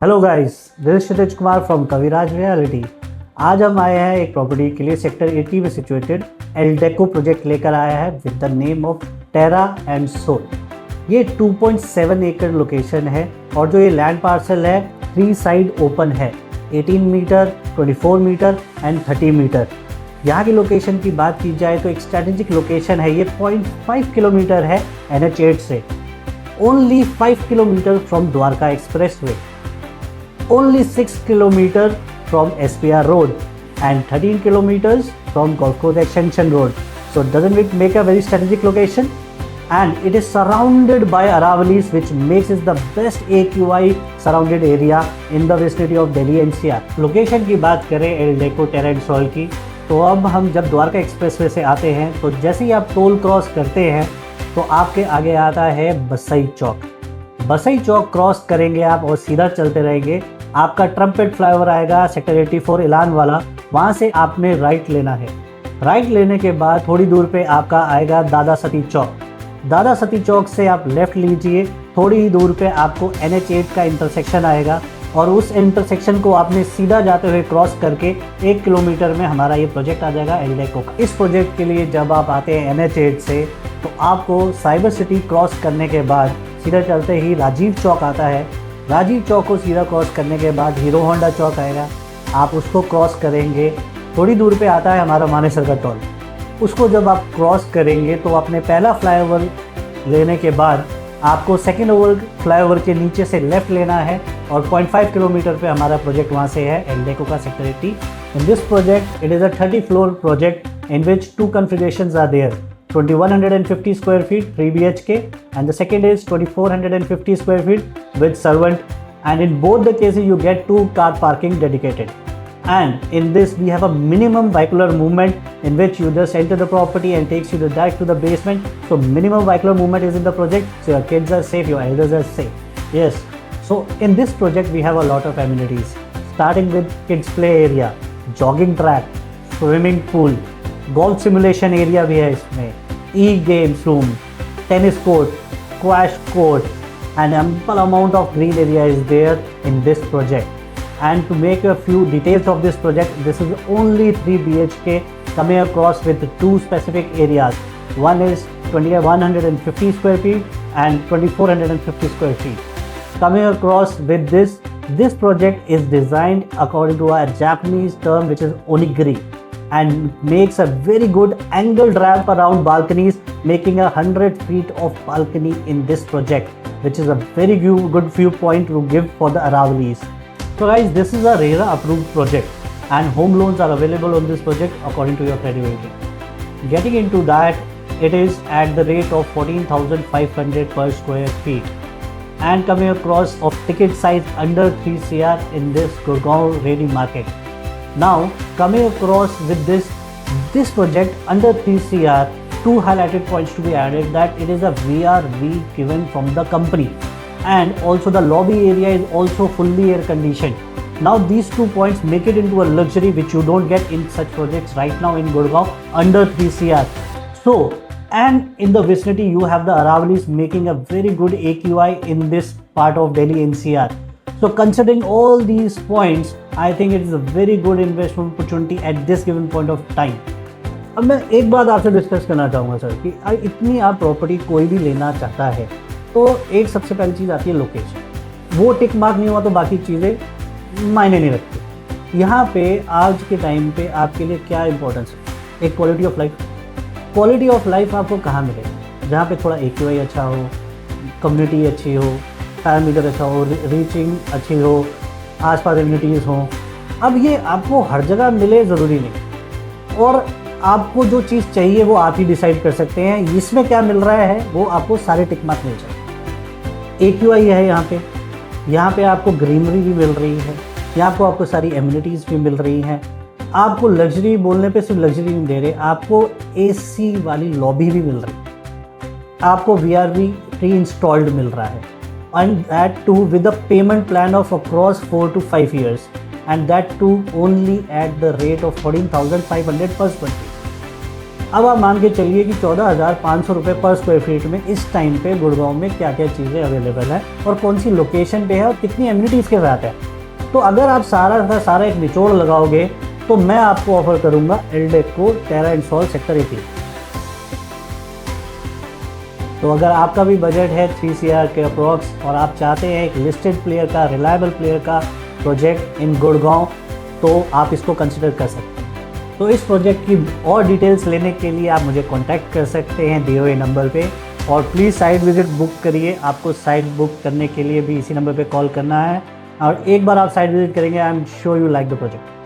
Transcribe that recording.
Hello guys, this is Kshitij Kumar from Kaviraj reality. आज हम आए हैं एक प्रॉपर्टी के लिए सेक्टर 80 में सिचुएटेड एल्डेको प्रोजेक्ट लेकर आया है with the name of Terra and Soul. ये 2.7 एकड़ लोकेशन है और जो ये लैंड पार्सल है 3 साइड ओपन है, 18 मीटर, 24 मीटर एंड 30 मीटर। यहाँ की लोकेशन की बात की जाए तो एक स्ट्रेटेजिक लोकेशन है। ये 0.5 किलोमीटर है NH8 से, only 5 kilometre from Dwarka express way, only 6 kilometers from SPR Road and 13 kilometers from Golf Course Extension Road. So doesn't it make a very strategic location? And it is surrounded by Aravalis, which makes it the best AQI surrounded area in the vicinity of Delhi NCR. Location की बात करें Eldeco Terra and soul की, तो अब हम जब Dwarka expressway से आते हैं तो जैसे ही आप टोल क्रॉस करते हैं तो आपके आगे आता है बसई चौक। बसई चौक क्रॉस करेंगे आप और सीधा चलते रहेंगे, आपका ट्रम्पेट फ्लाईओवर आएगा सेक्टर 84 इलान वाला, वहाँ से आपने राइट लेना है। राइट लेने के बाद थोड़ी दूर पे आपका आएगा दादा सती चौक। दादा सती चौक से आप लेफ़्ट लीजिए, थोड़ी ही दूर पे आपको NH8 का इंटरसेक्शन आएगा और उस इंटरसेक्शन को आपने सीधा जाते हुए क्रॉस करके 1 किलोमीटर में हमारा ये प्रोजेक्ट आ जाएगा एल्डेको का। इस प्रोजेक्ट के लिए जब आप आते हैं NH8 से तो आपको साइबर सिटी क्रॉस करने के बाद सीधा चलते ही राजीव चौक आता है। राजीव चौक को सीधा क्रॉस करने के बाद हीरो होंडा चौक आएगा, आप उसको क्रॉस करेंगे, थोड़ी दूर पे आता है हमारा मानेसर का टोल। उसको जब आप क्रॉस करेंगे तो अपने पहला फ्लाईओवर लेने के बाद आपको सेकेंड ओवर फ्लाईओवर के नीचे से लेफ़्ट लेना है और 0.5 किलोमीटर पे हमारा प्रोजेक्ट वहाँ से है एल्डेको का sector 80। In this project it is a 30 floor project in which 2 configurations are there, 2150 square feet 3 BHK and the second is 2450 square feet with servant, and in both the cases you get 2 car parking dedicated. And in this we have a minimum vehicular movement in which you just enter the property and takes you direct to the basement. So minimum vehicular movement is in the project, so your kids are safe, your elders are safe. Yes, so in this project we have a lot of amenities, starting with kids play area, jogging track, swimming pool, golf simulation area भी है इसमें, games room, tennis court, squash court and ample amount of green area is there in this project. And to make a few details of this project, this is only 3 BHK coming across with 2 specific areas. One is 2150 square feet and 2450 square feet. Coming across with this project is designed according to a Japanese term which is onigiri, and makes a very good angled ramp around balconies, making 100 feet of balcony in this project, which is a very good viewpoint to give for the Aravalis. So guys, this is a RERA approved project and home loans are available on this project according to your credit rating. Getting into that, it is at the rate of 14,500 per square feet and coming across of ticket size under 3 CR in this Gurgaon ready market. Now coming across with this project under 3 CR, 2 highlighted points to be added, that it is a VRV given from the company and also the lobby area is also fully air conditioned. Now these 2 points make it into a luxury which you don't get in such projects right now in Gurgaon under 3 CR. So, and in the vicinity you have the Aravalis making a very good AQI in this part of Delhi NCR. So considering all these points, I think it is a very good investment opportunity at this given point of time. अब मैं एक बात आपसे discuss करना चाहूँगा sir कि इतनी आप प्रॉपर्टी कोई भी लेना चाहता है तो एक सबसे पहली चीज़ आती है लोकेशन। वो टिक मार्क नहीं हुआ तो बाकी चीज़ें मायने नहीं रखती। यहाँ पे आज के टाइम पे आपके लिए क्या इंपॉर्टेंस है? एक quality of life. Quality of life आपको कहाँ मिलेगी? जहाँ पे थोड़ा AQI अच्छा हो, कम्युनिटी अच्छी हो, पैरामीटर अच्छा हो, रीचिंग अच्छी हो, आसपास इम्यूनिटीज़ हों। अब ये आपको हर जगह मिले ज़रूरी नहीं, और आपको जो चीज़ चाहिए वो आप ही डिसाइड कर सकते हैं। इसमें क्या मिल रहा है वो आपको सारे टिक मार्क मिल जाए। AQI है यहाँ पे आपको ग्रीनरी भी मिल रही है, यहाँ पे आपको सारी एम्यूनिटीज़ भी मिल रही हैं। आपको लग्जरी बोलने पे सिर्फ लग्जरी नहीं दे रहे, आपको AC वाली लॉबी भी मिल रही है, आपको VRV प्री इंस्टॉल्ड मिल रहा है, and that too with a payment plan of across 4 to 5 years, and that too only at the rate of 14,500 per square feet. अब आप मान के चलिए कि 14,500 रुपये पर स्क्वायर फीट में इस टाइम पे गुड़गांव में क्या क्या चीज़ें अवेलेबल है और कौन सी लोकेशन पे है और कितनी एमिनिटीज़ के साथ है। तो अगर आप सारा का सारा एक निचोड़ लगाओगे तो मैं आपको ऑफर करूंगा Eldeco Terra and Soul sector 18। तो अगर आपका भी बजट है 3 CR के अप्रॉक्स और आप चाहते हैं एक लिस्टेड प्लेयर का, रिलायबल प्लेयर का प्रोजेक्ट इन गुड़गांव, तो आप इसको कंसिडर कर सकते हैं। तो इस प्रोजेक्ट की और डिटेल्स लेने के लिए आप मुझे कांटेक्ट कर सकते हैं दिए हुए नंबर पे, और प्लीज़ साइट विज़िट बुक करिए। आपको साइट बुक करने के लिए भी इसी नंबर पे कॉल करना है, और एक बार आप साइट विज़िट करेंगे I am sure you like the project.